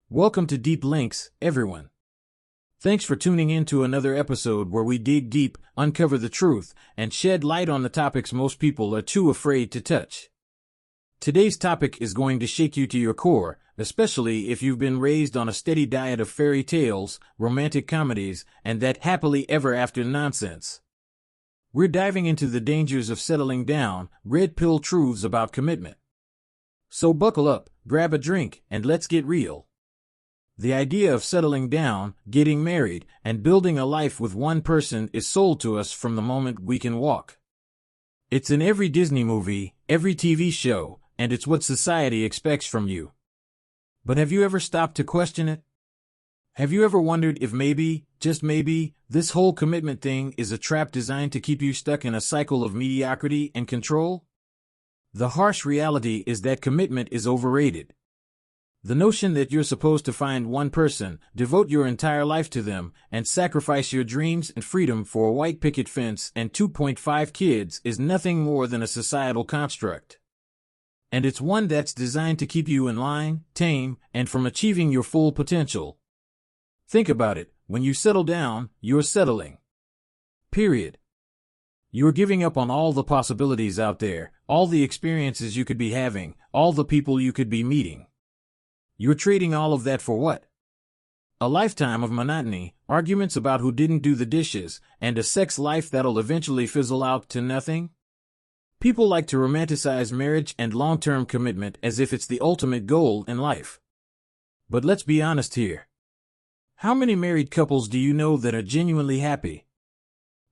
Welcome to Deep Lynx, everyone. Thanks for tuning in to another episode where we dig deep, uncover the truth, and shed light on the topics most people are too afraid to touch. Today's topic is going to shake you to your core, especially if you've been raised on a steady diet of fairy tales, romantic comedies, and that happily ever after nonsense. We're diving into the dangers of settling down, red pill truths about commitment. So buckle up, grab a drink, and let's get real. The idea of settling down, getting married, and building a life with one person is sold to us from the moment we can walk. It's in every Disney movie, every TV show, and it's what society expects from you. But have you ever stopped to question it? Have you ever wondered if maybe, just maybe, this whole commitment thing is a trap designed to keep you stuck in a cycle of mediocrity and control? The harsh reality is that commitment is overrated. The notion that you're supposed to find one person, devote your entire life to them, and sacrifice your dreams and freedom for a white picket fence and 2.5 kids is nothing more than a societal construct. And it's one that's designed to keep you in line, tame, and from achieving your full potential. Think about it, when you settle down, you're settling. Period. You're giving up on all the possibilities out there, all the experiences you could be having, all the people you could be meeting. You're trading all of that for what? A lifetime of monotony, arguments about who didn't do the dishes, and a sex life that'll eventually fizzle out to nothing? People like to romanticize marriage and long-term commitment as if it's the ultimate goal in life. But let's be honest here. How many married couples do you know that are genuinely happy?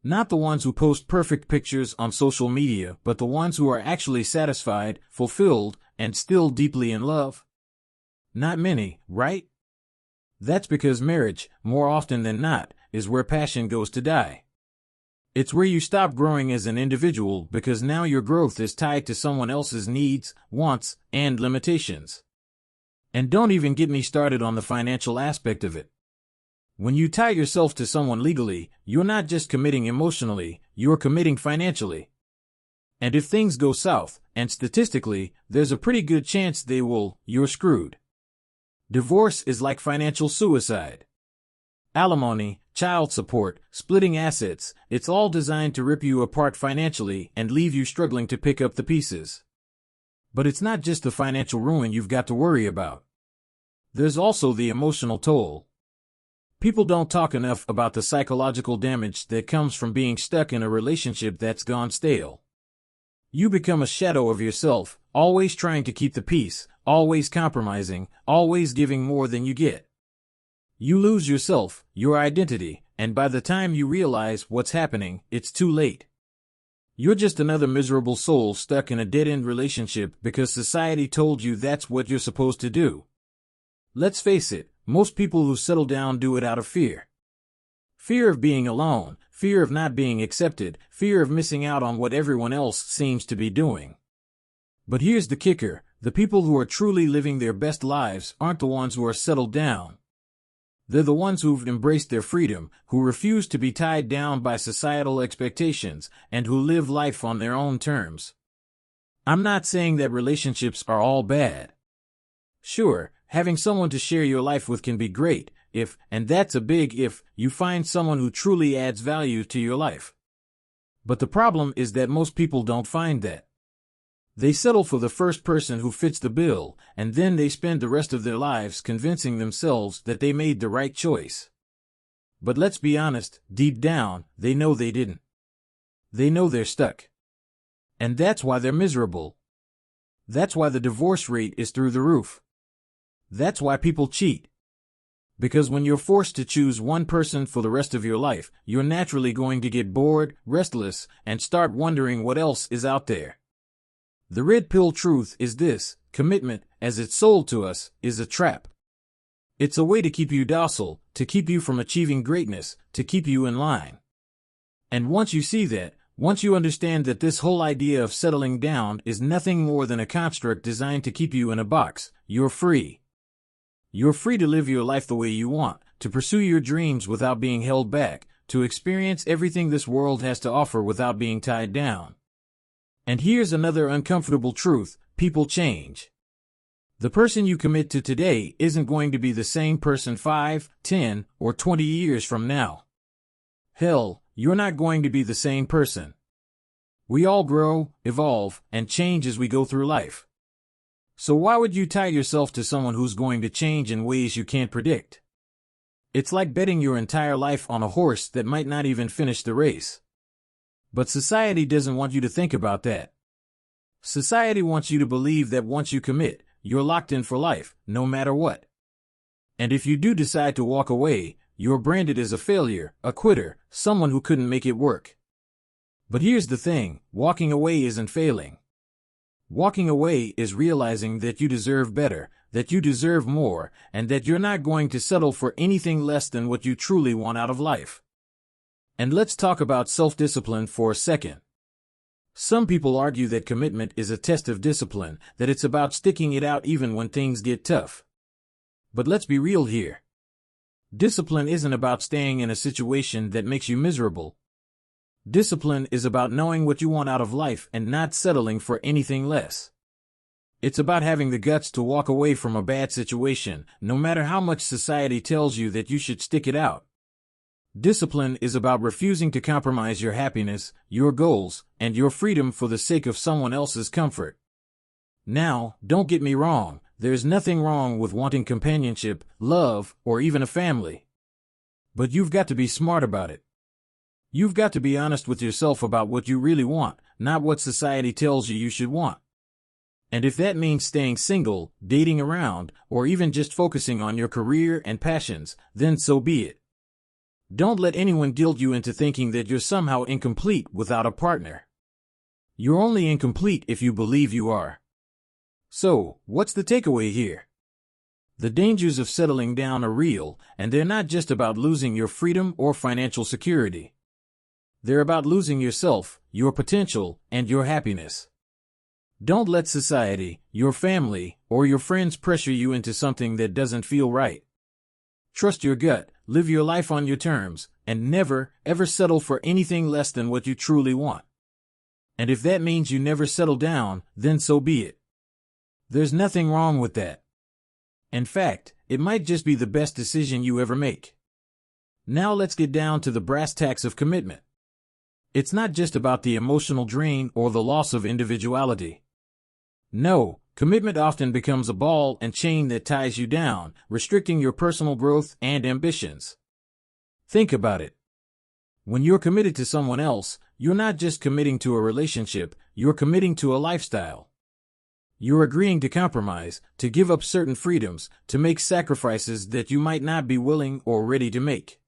Not the ones who post perfect pictures on social media, but the ones who are actually satisfied, fulfilled, and still deeply in love? Not many, right? That's because marriage, more often than not, is where passion goes to die. It's where you stop growing as an individual because now your growth is tied to someone else's needs, wants, and limitations. And don't even get me started on the financial aspect of it. When you tie yourself to someone legally, you're not just committing emotionally, you're committing financially. And if things go south, and statistically, there's a pretty good chance they will, you're screwed. Divorce is like financial suicide. Alimony, child support, splitting assets, it's all designed to rip you apart financially and leave you struggling to pick up the pieces. But it's not just the financial ruin you've got to worry about. There's also the emotional toll. People don't talk enough about the psychological damage that comes from being stuck in a relationship that's gone stale. You become a shadow of yourself, always trying to keep the peace, always compromising, always giving more than you get. You lose yourself, your identity, and by the time you realize what's happening, it's too late. You're just another miserable soul stuck in a dead-end relationship because society told you that's what you're supposed to do. Let's face it, most people who settle down do it out of fear. Fear of being alone, fear of not being accepted, fear of missing out on what everyone else seems to be doing. But here's the kicker, the people who are truly living their best lives aren't the ones who are settled down. They're the ones who've embraced their freedom, who refuse to be tied down by societal expectations, and who live life on their own terms. I'm not saying that relationships are all bad. Sure, having someone to share your life with can be great, if, and that's a big if, you find someone who truly adds value to your life. But the problem is that most people don't find that. They settle for the first person who fits the bill, and then they spend the rest of their lives convincing themselves that they made the right choice. But let's be honest, deep down, they know they didn't. They know they're stuck. And that's why they're miserable. That's why the divorce rate is through the roof. That's why people cheat. Because when you're forced to choose one person for the rest of your life, you're naturally going to get bored, restless, and start wondering what else is out there. The red pill truth is this: commitment, as it's sold to us, is a trap. It's a way to keep you docile, to keep you from achieving greatness, to keep you in line. And once you see that, once you understand that this whole idea of settling down is nothing more than a construct designed to keep you in a box, you're free. You're free to live your life the way you want, to pursue your dreams without being held back, to experience everything this world has to offer without being tied down. And here's another uncomfortable truth: people change. The person you commit to today isn't going to be the same person 5, 10, or 20 years from now. Hell, you're not going to be the same person. We all grow, evolve, and change as we go through life. So why would you tie yourself to someone who's going to change in ways you can't predict? It's like betting your entire life on a horse that might not even finish the race. But society doesn't want you to think about that. Society wants you to believe that once you commit, you're locked in for life, no matter what. And if you do decide to walk away, you're branded as a failure, a quitter, someone who couldn't make it work. But here's the thing, walking away isn't failing. Walking away is realizing that you deserve better, that you deserve more, and that you're not going to settle for anything less than what you truly want out of life. And let's talk about self-discipline for a second. Some people argue that commitment is a test of discipline, that it's about sticking it out even when things get tough. But let's be real here. Discipline isn't about staying in a situation that makes you miserable. Discipline is about knowing what you want out of life and not settling for anything less. It's about having the guts to walk away from a bad situation, no matter how much society tells you that you should stick it out. Discipline is about refusing to compromise your happiness, your goals, and your freedom for the sake of someone else's comfort. Now, don't get me wrong, there's nothing wrong with wanting companionship, love, or even a family. But you've got to be smart about it. You've got to be honest with yourself about what you really want, not what society tells you should want. And if that means staying single, dating around, or even just focusing on your career and passions, then so be it. Don't let anyone guilt you into thinking that you're somehow incomplete without a partner. You're only incomplete if you believe you are. So, what's the takeaway here? The dangers of settling down are real, and they're not just about losing your freedom or financial security. They're about losing yourself, your potential, and your happiness. Don't let society, your family, or your friends pressure you into something that doesn't feel right. Trust your gut, live your life on your terms, and never, ever settle for anything less than what you truly want. And if that means you never settle down, then so be it. There's nothing wrong with that. In fact, it might just be the best decision you ever make. Now let's get down to the brass tacks of commitment. It's not just about the emotional drain or the loss of individuality. No, commitment often becomes a ball and chain that ties you down, restricting your personal growth and ambitions. Think about it. When you're committed to someone else, you're not just committing to a relationship, you're committing to a lifestyle. You're agreeing to compromise, to give up certain freedoms, to make sacrifices that you might not be willing or ready to make.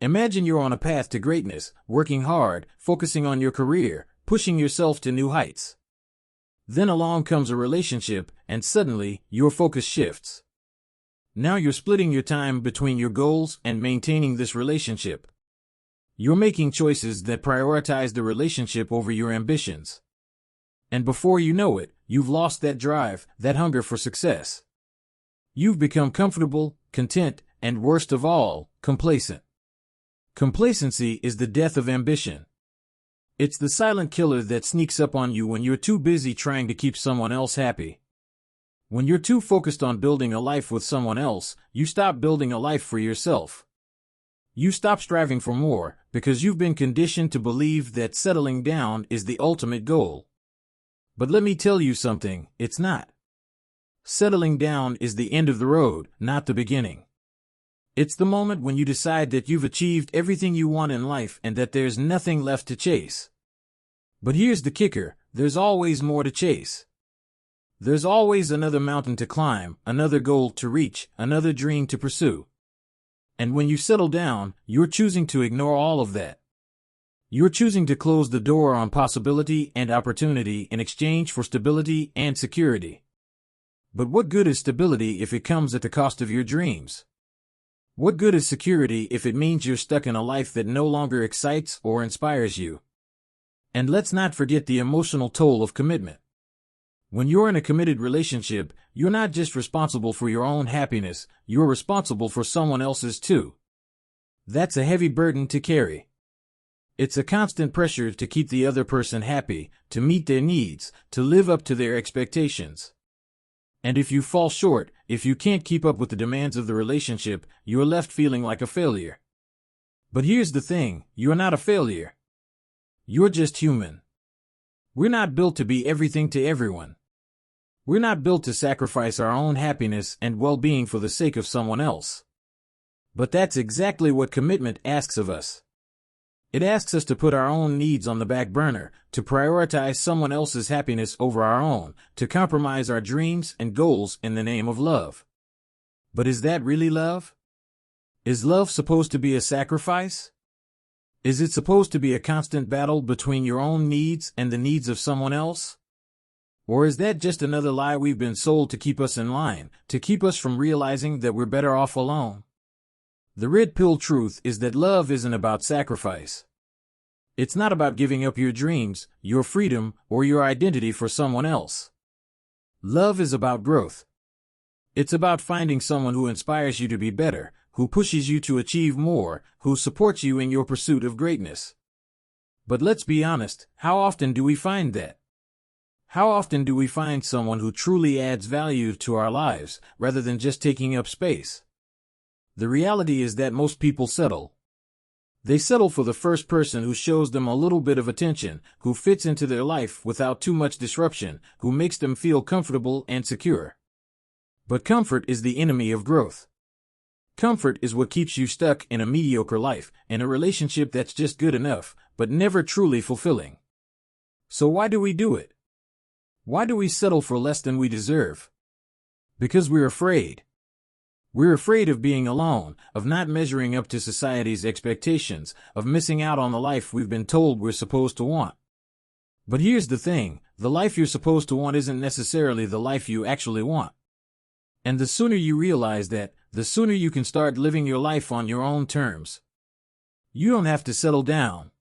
Imagine you're on a path to greatness, working hard, focusing on your career, pushing yourself to new heights. Then along comes a relationship, and suddenly, your focus shifts. Now you're splitting your time between your goals and maintaining this relationship. You're making choices that prioritize the relationship over your ambitions. And before you know it, you've lost that drive, that hunger for success. You've become comfortable, content, and worst of all, complacent. Complacency is the death of ambition. It's the silent killer that sneaks up on you when you're too busy trying to keep someone else happy. When you're too focused on building a life with someone else, you stop building a life for yourself. You stop striving for more, because you've been conditioned to believe that settling down is the ultimate goal. But let me tell you something, it's not. Settling down is the end of the road, not the beginning. It's the moment when you decide that you've achieved everything you want in life and that there's nothing left to chase. But here's the kicker, there's always more to chase. There's always another mountain to climb, another goal to reach, another dream to pursue. And when you settle down, you're choosing to ignore all of that. You're choosing to close the door on possibility and opportunity in exchange for stability and security. But what good is stability if it comes at the cost of your dreams? What good is security if it means you're stuck in a life that no longer excites or inspires you? And let's not forget the emotional toll of commitment. When you're in a committed relationship, you're not just responsible for your own happiness, you're responsible for someone else's too. That's a heavy burden to carry. It's a constant pressure to keep the other person happy, to meet their needs, to live up to their expectations. And if you fall short, if you can't keep up with the demands of the relationship, you're left feeling like a failure. But here's the thing, you're not a failure. You're just human. We're not built to be everything to everyone. We're not built to sacrifice our own happiness and well-being for the sake of someone else. But that's exactly what commitment asks of us. It asks us to put our own needs on the back burner, to prioritize someone else's happiness over our own, to compromise our dreams and goals in the name of love. But is that really love? Is love supposed to be a sacrifice? Is it supposed to be a constant battle between your own needs and the needs of someone else? Or is that just another lie we've been sold to keep us in line, to keep us from realizing that we're better off alone? The red pill truth is that love isn't about sacrifice. It's not about giving up your dreams, your freedom, or your identity for someone else. Love is about growth. It's about finding someone who inspires you to be better, who pushes you to achieve more, who supports you in your pursuit of greatness. But let's be honest, how often do we find that? How often do we find someone who truly adds value to our lives, rather than just taking up space? The reality is that most people settle. They settle for the first person who shows them a little bit of attention, who fits into their life without too much disruption, who makes them feel comfortable and secure. But comfort is the enemy of growth. Comfort is what keeps you stuck in a mediocre life, in a relationship that's just good enough, but never truly fulfilling. So why do we do it? Why do we settle for less than we deserve? Because we're afraid. We're afraid of being alone, of not measuring up to society's expectations, of missing out on the life we've been told we're supposed to want. But here's the thing, the life you're supposed to want isn't necessarily the life you actually want. And the sooner you realize that, the sooner you can start living your life on your own terms. You don't have to settle down.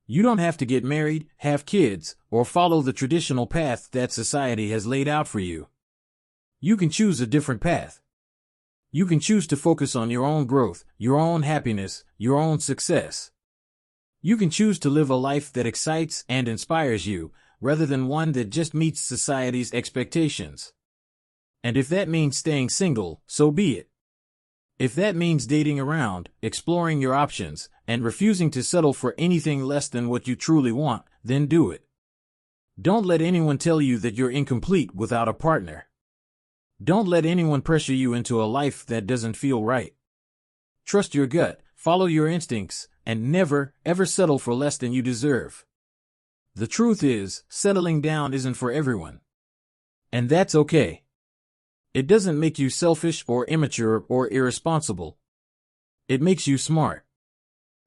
You don't have to get married, have kids, or follow the traditional path that society has laid out for you. You can choose a different path. You can choose to focus on your own growth, your own happiness, your own success. You can choose to live a life that excites and inspires you, rather than one that just meets society's expectations. And if that means staying single, so be it. If that means dating around, exploring your options, and refusing to settle for anything less than what you truly want, then do it. Don't let anyone tell you that you're incomplete without a partner. Don't let anyone pressure you into a life that doesn't feel right. Trust your gut, follow your instincts, and never, ever settle for less than you deserve. The truth is, settling down isn't for everyone. And that's okay. It doesn't make you selfish or immature or irresponsible. It makes you smart.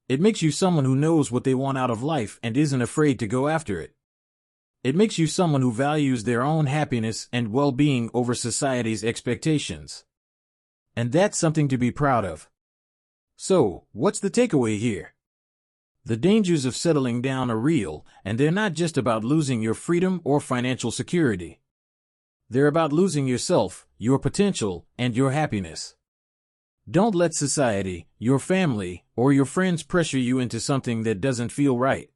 It makes you someone who knows what they want out of life and isn't afraid to go after it. It makes you someone who values their own happiness and well-being over society's expectations. And that's something to be proud of. So, what's the takeaway here? The dangers of settling down are real, and they're not just about losing your freedom or financial security. They're about losing yourself, your potential, and your happiness. Don't let society, your family, or your friends pressure you into something that doesn't feel right.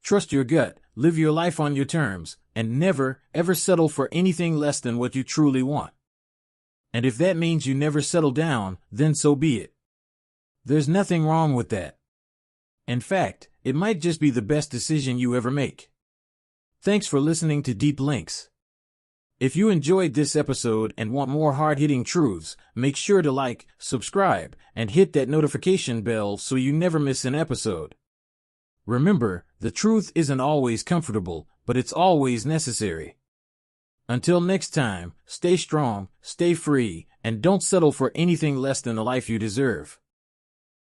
Trust your gut, live your life on your terms, and never, ever settle for anything less than what you truly want. And if that means you never settle down, then so be it. There's nothing wrong with that. In fact, it might just be the best decision you ever make. Thanks for listening to Deep Lynx. If you enjoyed this episode and want more hard-hitting truths, make sure to like, subscribe, and hit that notification bell so you never miss an episode. Remember, the truth isn't always comfortable, but it's always necessary. Until next time, stay strong, stay free, and don't settle for anything less than the life you deserve.